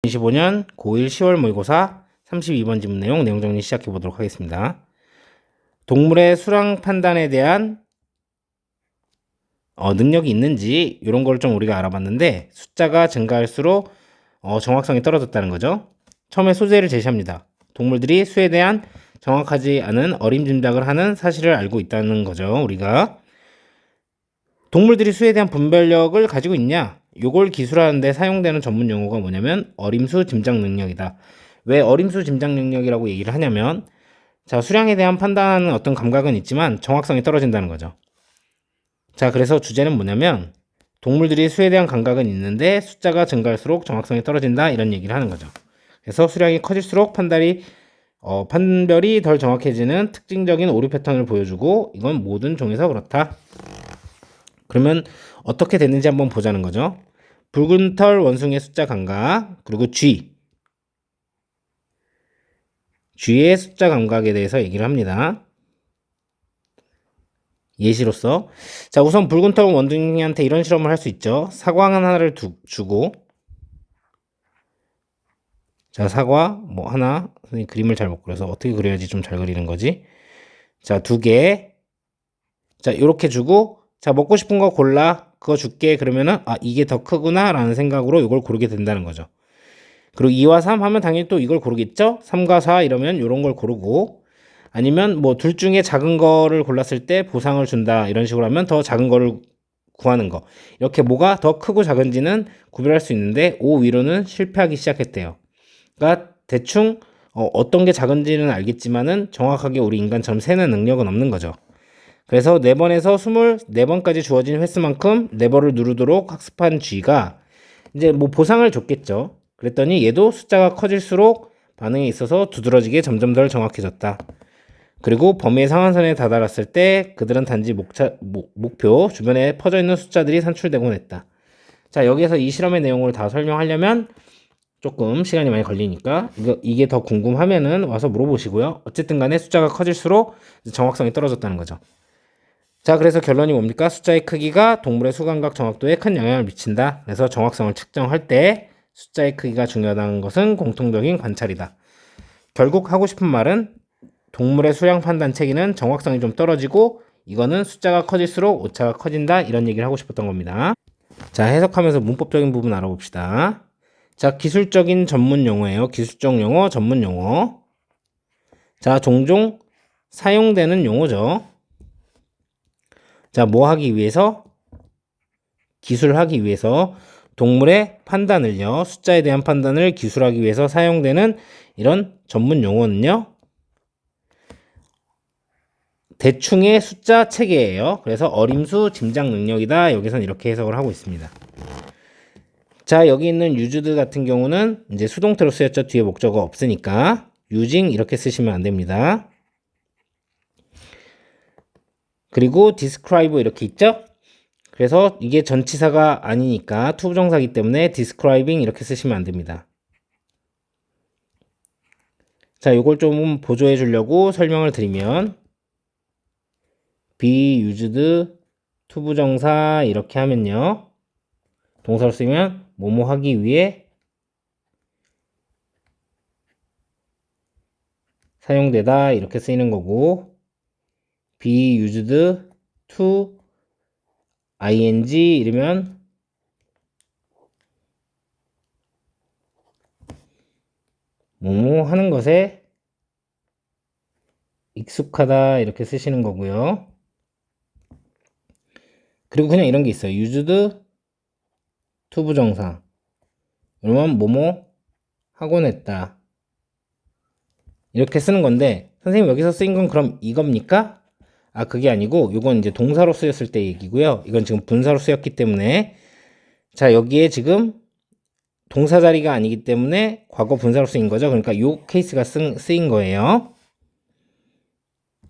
2025년 고1 10월 모의고사 32번 지문 내용 정리 시작해 보도록 하겠습니다. 동물의 수량 판단에 대한 능력이 있는지 이런 걸 좀 우리가 알아봤는데 숫자가 증가할수록 정확성이 떨어졌다는 거죠. 처음에 소재를 제시합니다. 동물들이 수에 대한 정확하지 않은 어림짐작을 하는 사실을 알고 있다는 거죠. 우리가 동물들이 수에 대한 분별력을 가지고 있냐? 요걸 기술하는 데 사용되는 전문 용어가 뭐냐면 어림수 짐작 능력이다. 왜 어림수 짐작 능력이라고 얘기를 하냐면 자, 수량에 대한 판단하는 어떤 감각은 있지만 정확성이 떨어진다는 거죠. 자, 그래서 주제는 뭐냐면 동물들이 수에 대한 감각은 있는데 숫자가 증가할수록 정확성이 떨어진다 이런 얘기를 하는 거죠. 그래서 수량이 커질수록 판별이 덜 정확해지는 특징적인 오류 패턴을 보여주고 이건 모든 종에서 그렇다. 그러면 어떻게 됐는지 한번 보자는 거죠. 붉은 털 원숭이의 숫자 감각, 그리고 쥐의 숫자 감각에 대해서 얘기를 합니다. 예시로서 자, 우선 붉은 털 원숭이한테 이런 실험을 할 수 있죠. 사과 하나를 주고 자, 사과 뭐 하나, 선생님 그림을 잘 못 그려서 어떻게 그려야지 좀 잘 그리는 거지. 자, 2개 자, 요렇게 주고 자, 먹고 싶은 거 골라. 그거 줄게. 그러면은 이게 더 크구나 라는 생각으로 이걸 고르게 된다는 거죠. 그리고 2와 3 하면 당연히 또 이걸 고르겠죠. 3과 4 이러면 이런 걸 고르고 아니면 뭐 둘 중에 작은 거를 골랐을 때 보상을 준다 이런 식으로 하면 더 작은 거를 구하는 거. 이렇게 뭐가 더 크고 작은지는 구별할 수 있는데 5 위로는 실패하기 시작했대요. 그러니까 대충 어떤 게 작은지는 알겠지만은 정확하게 우리 인간처럼 세는 능력은 없는 거죠. 그래서 4번에서 24번까지 주어진 횟수만큼 레버를 누르도록 학습한 쥐가 이제 뭐 보상을 줬겠죠. 그랬더니 얘도 숫자가 커질수록 반응에 있어서 두드러지게 점점 덜 정확해졌다. 그리고 범위의 상한선에 다다랐을 때 그들은 단지 목표 주변에 퍼져 있는 숫자들이 산출되곤 했다. 자, 여기에서 이 실험의 내용을 다 설명하려면 조금 시간이 많이 걸리니까 이게 더 궁금하면은 와서 물어보시고요. 어쨌든 간에 숫자가 커질수록 정확성이 떨어졌다는 거죠. 자, 그래서 결론이 뭡니까? 숫자의 크기가 동물의 수감각 정확도에 큰 영향을 미친다. 그래서 정확성을 측정할 때 숫자의 크기가 중요하다는 것은 공통적인 관찰이다. 결국 하고 싶은 말은 동물의 수량 판단 체계는 정확성이 좀 떨어지고 이거는 숫자가 커질수록 오차가 커진다 이런 얘기를 하고 싶었던 겁니다. 자, 해석하면서 문법적인 부분 알아봅시다. 자, 기술적인 전문 용어예요. 기술적 용어, 전문 용어. 자, 종종 사용되는 용어죠. 자, 뭐 하기 위해서? 기술하기 위해서 동물의 판단을요, 숫자에 대한 판단을 기술하기 위해서 사용되는 이런 전문 용어는요, 대충의 숫자 체계예요. 그래서 어림수 짐작 능력이다. 여기선 이렇게 해석을 하고 있습니다. 자, 여기 있는 used 같은 경우는 이제 수동태로 쓰였죠. 뒤에 목적어 없으니까 using 이렇게 쓰시면 안 됩니다. 그리고 describe 이렇게 있죠. 그래서 이게 전치사가 아니니까 투부정사기 때문에 describing 이렇게 쓰시면 안 됩니다. 자, 요걸 좀 보조해 주려고 설명을 드리면 be used 투부정사 이렇게 하면요. 동사로 쓰면 뭐뭐 하기 위해 사용되다 이렇게 쓰이는 거고 be used to ing 이러면 뭐뭐 하는 것에 익숙하다 이렇게 쓰시는 거고요. 그리고 그냥 이런 게 있어요. used 투부정사 그러면 뭐뭐 하곤 했다 이렇게 쓰는 건데 선생님 여기서 쓰인 건 그럼 이겁니까? 그게 아니고 이건 이제 동사로 쓰였을 때 얘기고요. 이건 지금 분사로 쓰였기 때문에 자, 여기에 지금 동사 자리가 아니기 때문에 과거 분사로 쓰인 거죠. 그러니까 요 케이스가 쓰인 거예요.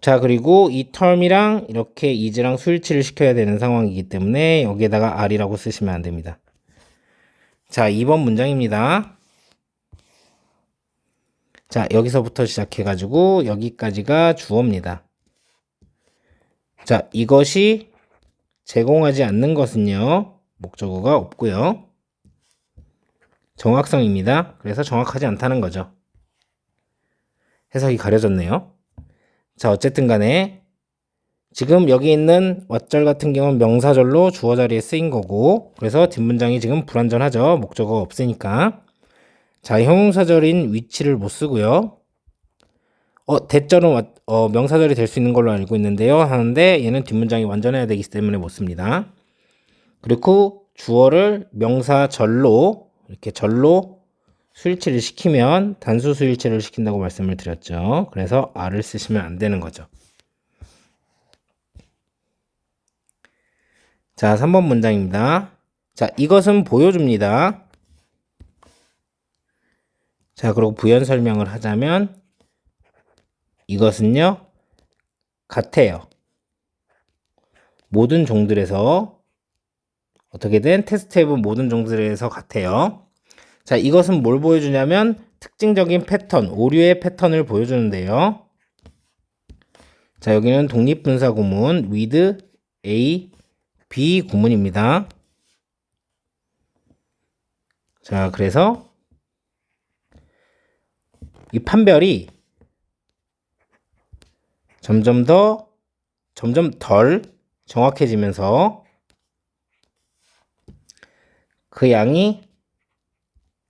자, 그리고 이 term이랑 이렇게 is랑 수일치를 시켜야 되는 상황이기 때문에 여기에다가 are이라고 쓰시면 안 됩니다. 자, 2번 문장입니다. 자, 여기서부터 시작해가지고 여기까지가 주어입니다. 자, 이것이 제공하지 않는 것은요. 목적어가 없고요. 정확성입니다. 그래서 정확하지 않다는 거죠. 해석이 가려졌네요. 자, 어쨌든 간에 지금 여기 있는 왓절 같은 경우는 명사절로 주어 자리에 쓰인 거고, 그래서 뒷문장이 지금 불완전하죠. 목적어가 없으니까. 자, 형용사절인 위치를 못 쓰고요. 대절은 명사절이 될 수 있는 걸로 알고 있는데요. 하는데 얘는 뒷문장이 완전해야 되기 때문에 못 씁니다. 그리고 주어를 명사절로 이렇게 절로 수일치를 시키면 단수 수일치를 시킨다고 말씀을 드렸죠. 그래서 R을 쓰시면 안 되는 거죠. 자, 3번 문장입니다. 자, 이것은 보여줍니다. 자, 그리고 부연 설명을 하자면 이것은요, 같아요. 모든 종들에서 어떻게든 테스트해본 모든 종들에서 같아요. 자, 이것은 뭘 보여주냐면 특징적인 패턴, 오류의 패턴을 보여주는데요. 자, 여기는 독립분사 구문 with A, B 구문입니다. 자, 그래서 이 판별이 점점 덜 정확해지면서 그 양이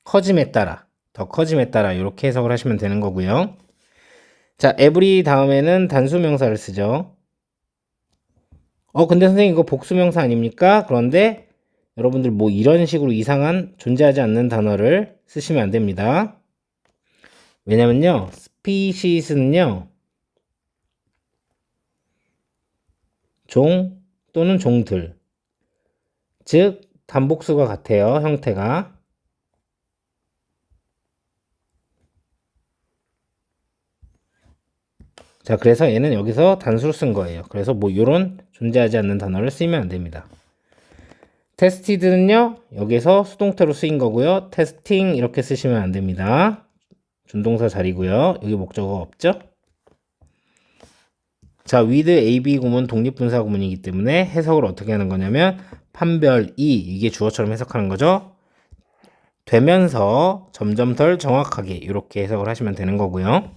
커짐에 따라, 더 커짐에 따라 이렇게 해석을 하시면 되는 거고요. 자, every 다음에는 단수명사를 쓰죠. 근데 선생님 이거 복수명사 아닙니까? 그런데 여러분들 뭐 이런 식으로 이상한 존재하지 않는 단어를 쓰시면 안 됩니다. 왜냐면요, species는요, 종 또는 종들, 즉 단복수가 같아요, 형태가. 자, 그래서 얘는 여기서 단수로 쓴 거예요. 그래서 뭐 이런 존재하지 않는 단어를 쓰면 안 됩니다. 테스티드는요, 여기서 수동태로 쓰인 거고요. 테스팅 이렇게 쓰시면 안 됩니다. 준동사 자리고요. 여기 목적어 없죠? 자, with AB 구문 독립분사 구문이기 때문에 해석을 어떻게 하는 거냐면 판별 이게 주어처럼 해석하는 거죠. 되면서 점점 덜 정확하게 이렇게 해석을 하시면 되는 거고요.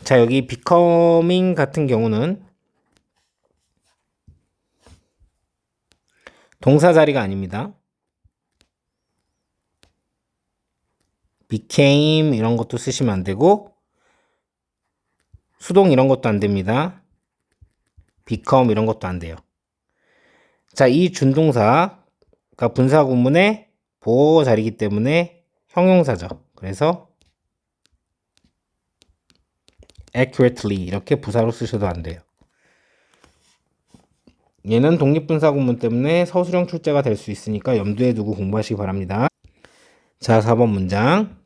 자, 여기 becoming 같은 경우는 동사 자리가 아닙니다. became 이런 것도 쓰시면 안 되고 수동 이런 것도 안 됩니다. become 이런 것도 안 돼요. 자, 이 준동사가 분사 구문의 보호 자리이기 때문에 형용사죠. 그래서 accurately 이렇게 부사로 쓰셔도 안 돼요. 얘는 독립분사 구문 때문에 서술형 출제가 될 수 있으니까 염두에 두고 공부하시기 바랍니다. 자, 4번 문장.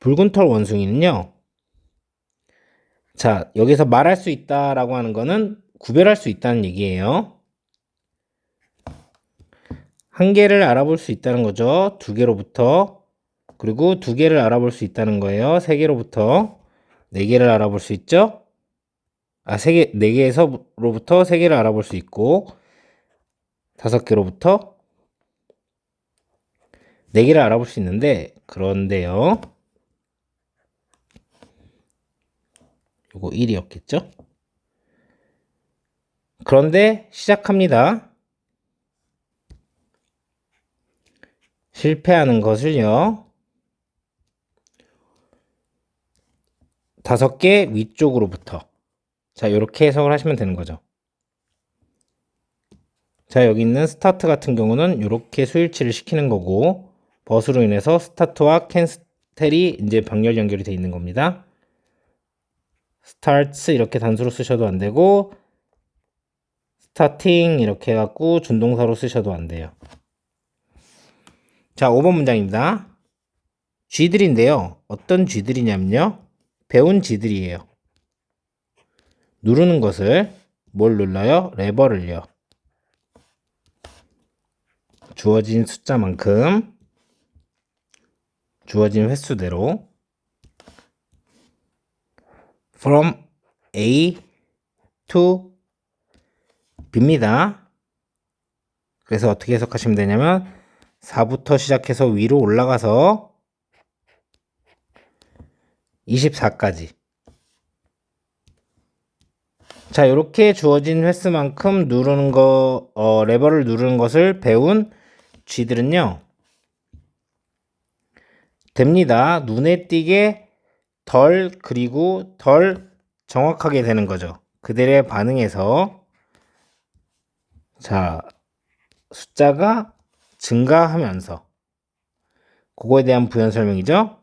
붉은 털 원숭이는요. 자, 여기서 말할 수 있다라고 하는 거는 구별할 수 있다는 얘기예요. 한 개를 알아볼 수 있다는 거죠. 두 개로부터. 그리고 두 개를 알아볼 수 있다는 거예요. 세 개로부터. 네 개를 알아볼 수 있죠. 네 개에서로부터 세 개를 알아볼 수 있고, 다섯 개로부터 네 개를 알아볼 수 있는데, 그런데요. 요거 1이었겠죠? 그런데 시작합니다. 실패하는 것을요. 5개 위쪽으로부터. 자, 이렇게 해석을 하시면 되는 거죠. 자, 여기 있는 스타트 같은 경우는 이렇게 수일치를 시키는 거고, 벗으로 인해서 스타트와 캔스텔이 이제 병렬 연결이 되어 있는 겁니다. starts 이렇게 단수로 쓰셔도 안 되고, starting 이렇게 해갖고 준동사로 쓰셔도 안 돼요. 자, 5번 문장입니다. 쥐들인데요. 어떤 쥐들이냐면요. 배운 쥐들이에요. 누르는 것을 뭘 눌러요? 레버를요. 주어진 숫자만큼 주어진 횟수대로 from A to B입니다. 그래서 어떻게 해석하시면 되냐면 4부터 시작해서 위로 올라가서 24까지. 자, 이렇게 주어진 횟수만큼 누르는 거, 레버를 누르는 것을 배운 쥐들은요, 됩니다. 눈에 띄게 덜 그리고 덜 정확하게 되는 거죠. 그들의 반응에서 자, 숫자가 증가하면서 그거에 대한 부연 설명이죠.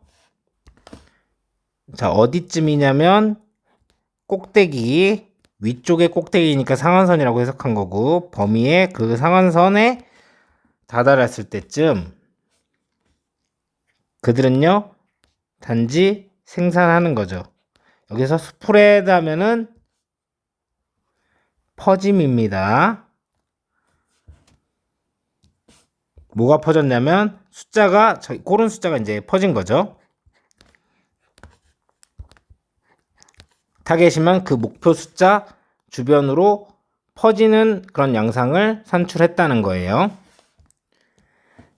자, 어디쯤이냐면 꼭대기 위쪽의 꼭대기니까 상한선이라고 해석한 거고, 범위의 그 상한선에 다다랐을 때쯤 그들은요 단지 생산하는 거죠. 여기서 스프레드 하면은 퍼짐입니다. 뭐가 퍼졌냐면 숫자가 고른 숫자가 이제 퍼진 거죠. 타겟이면 그 목표 숫자 주변으로 퍼지는 그런 양상을 산출했다는 거예요.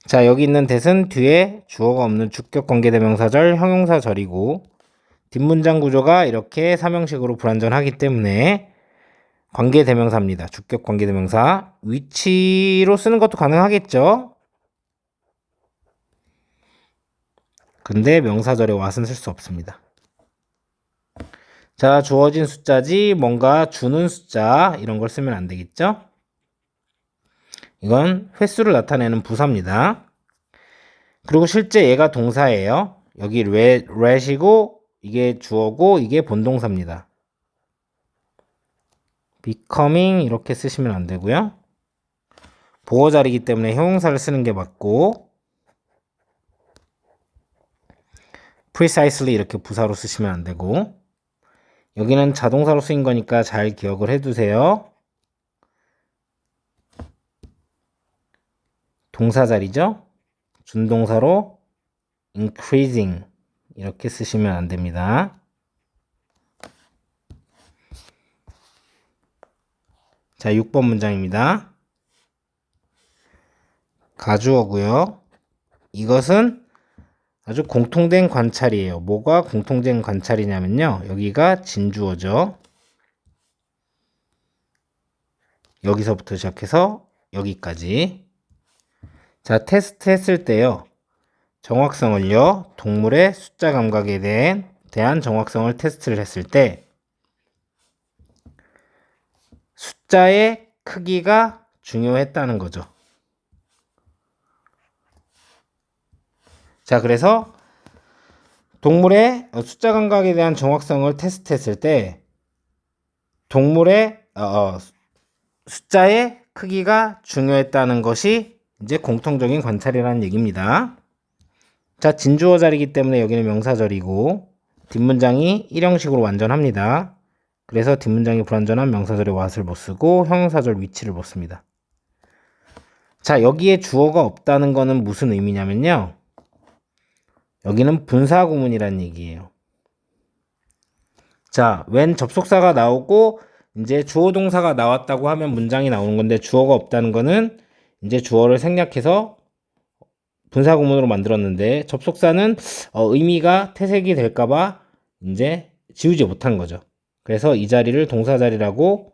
자, 여기 있는 that은 뒤에 주어가 없는 주격 관계대명사절, 형용사절이고 뒷문장 구조가 이렇게 삼형식으로 불완전하기 때문에 관계대명사입니다. 주격 관계대명사. 위치로 쓰는 것도 가능하겠죠. 근데 명사절에 what은 쓸 수 없습니다. 자, 주어진 숫자지 뭔가 주는 숫자 이런 걸 쓰면 안 되겠죠? 이건 횟수를 나타내는 부사입니다. 그리고 실제 얘가 동사예요. 여기 let이고 이게 주어고 이게 본동사입니다. becoming 이렇게 쓰시면 안 되고요. 보어 자리이기 때문에 형용사를 쓰는 게 맞고 precisely 이렇게 부사로 쓰시면 안 되고 여기는 자동사로 쓰인 거니까 잘 기억을 해두세요. 동사 자리죠? 준동사로 increasing 이렇게 쓰시면 안 됩니다. 자, 6번 문장입니다. 가주어고요. 이것은 아주 공통된 관찰이에요. 뭐가 공통된 관찰이냐면요. 여기가 진주어죠. 여기서부터 시작해서 여기까지. 자, 테스트 했을 때요. 정확성을요. 동물의 숫자 감각에 대한 정확성을 테스트를 했을 때 숫자의 크기가 중요했다는 거죠. 자, 그래서 동물의 숫자 감각에 대한 정확성을 테스트했을 때 동물의 숫자의 크기가 중요했다는 것이 이제 공통적인 관찰이라는 얘기입니다. 자, 진주어 자리이기 때문에 여기는 명사절이고 뒷문장이 일형식으로 완전합니다. 그래서 뒷문장이 불완전한 명사절의 what을 못 쓰고 형용사절 위치를 못 씁니다. 자, 여기에 주어가 없다는 거는 무슨 의미냐면요. 여기는 분사구문이라는 얘기예요. 자, when 접속사가 나오고 이제 주어 동사가 나왔다고 하면 문장이 나오는 건데 주어가 없다는 거는 이제 주어를 생략해서 분사구문으로 만들었는데 접속사는 의미가 퇴색이 될까봐 이제 지우지 못한 거죠. 그래서 이 자리를 동사 자리라고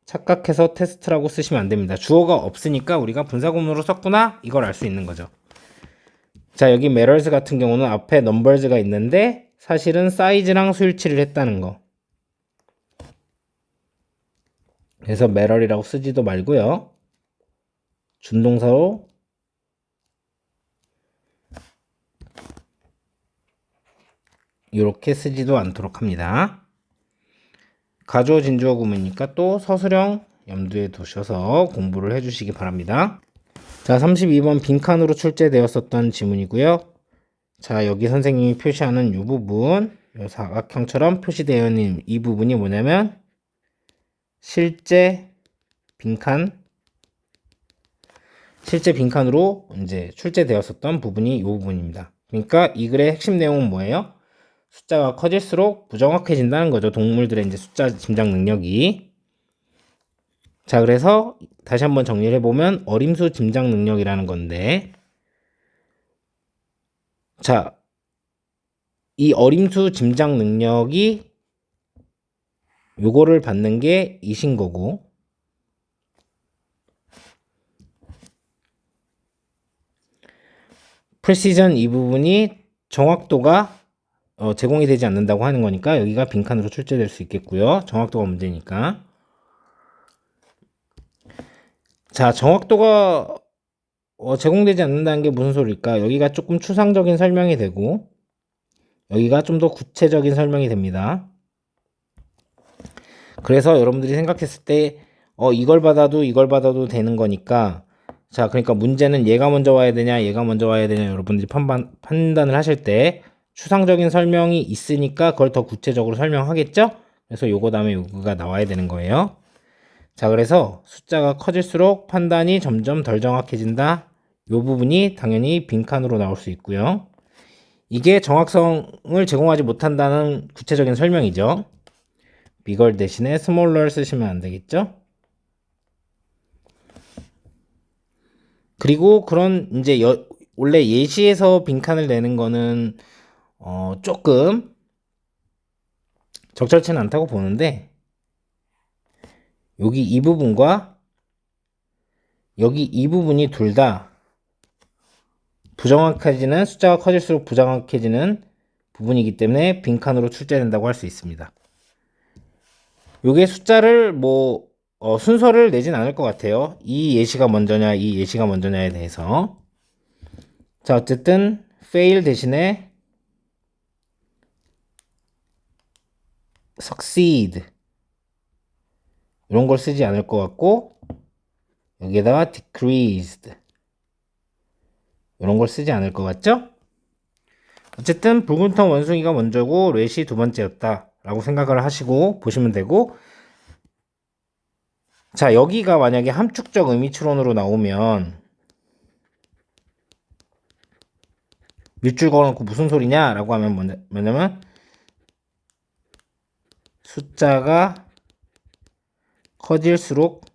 착각해서 테스트라고 쓰시면 안 됩니다. 주어가 없으니까 우리가 분사구문으로 썼구나 이걸 알 수 있는 거죠. 자, 여기 matters 같은 경우는 앞에 numbers가 있는데 사실은 사이즈랑 수일치를 했다는 거. 그래서 matter이라고 쓰지도 말고요. 준동사로 이렇게 쓰지도 않도록 합니다. 가주어 진주어 구문이니까 또 서술형 염두에 두셔서 공부를 해주시기 바랍니다. 자, 32번 빈칸으로 출제되었었던 지문이고요. 자, 여기 선생님이 표시하는 이 부분, 이 사각형처럼 표시되어 있는 이 부분이 뭐냐면 실제 빈칸으로 이제 출제되었었던 부분이 이 부분입니다. 그러니까 이 글의 핵심 내용은 뭐예요? 숫자가 커질수록 부정확해진다는 거죠. 동물들의 이제 숫자 짐작 능력이. 자, 그래서 다시 한번 정리를 해보면 어림수 짐작 능력이라는 건데, 자, 이 어림수 짐작 능력이 요거를 받는 게 이신 거고, 프리시전 이 부분이 정확도가 제공이 되지 않는다고 하는 거니까 여기가 빈칸으로 출제될 수 있겠고요. 정확도가 문제니까. 자, 정확도가 제공되지 않는다는 게 무슨 소리일까? 여기가 조금 추상적인 설명이 되고 여기가 좀 더 구체적인 설명이 됩니다. 그래서 여러분들이 생각했을 때 이걸 받아도 되는 거니까, 자, 그러니까 문제는 얘가 먼저 와야 되냐 얘가 먼저 와야 되냐 여러분들이 판단을 하실 때 추상적인 설명이 있으니까 그걸 더 구체적으로 설명하겠죠? 그래서 요거 다음에 요거가 나와야 되는 거예요. 자, 그래서 숫자가 커질수록 판단이 점점 덜 정확해진다. 요 부분이 당연히 빈칸으로 나올 수 있고요. 이게 정확성을 제공하지 못한다는 구체적인 설명이죠. bigger 대신에 smaller 쓰시면 안 되겠죠? 그리고 그런 이제 원래 예시에서 빈칸을 내는 거는 조금 적절치는 않다고 보는데, 여기 이 부분과 여기 이 부분이 둘 다 부정확해지는, 숫자가 커질수록 부정확해지는 부분이기 때문에 빈칸으로 출제된다고 할 수 있습니다. 요게 숫자를 순서를 내진 않을 것 같아요. 이 예시가 먼저냐 이 예시가 먼저냐에 대해서. 자, 어쨌든 fail 대신에 succeed 이런 걸 쓰지 않을 것 같고, 여기에다가 decreased 이런 걸 쓰지 않을 것 같죠? 어쨌든 붉은 텅 원숭이가 먼저고 렛이 두 번째였다 라고 생각을 하시고 보시면 되고, 자, 여기가 만약에 함축적 의미추론으로 나오면 밑줄 그어놓고 무슨 소리냐 라고 하면 뭐냐면 숫자가 커질수록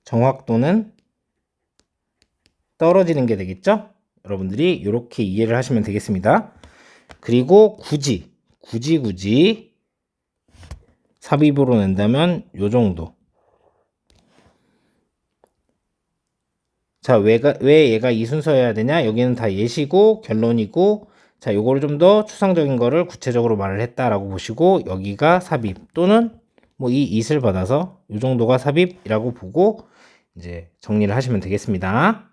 정확도는 떨어지는 게 되겠죠? 여러분들이 이렇게 이해를 하시면 되겠습니다. 그리고 굳이 삽입으로 낸다면 요 정도. 자, 왜 얘가 이 순서여야 되냐? 여기는 다 예시고 결론이고, 자, 요거를 좀 더 추상적인 거를 구체적으로 말을 했다라고 보시고, 여기가 삽입 또는 이 it을 받아서 요 정도가 삽입이라고 보고 이제 정리를 하시면 되겠습니다.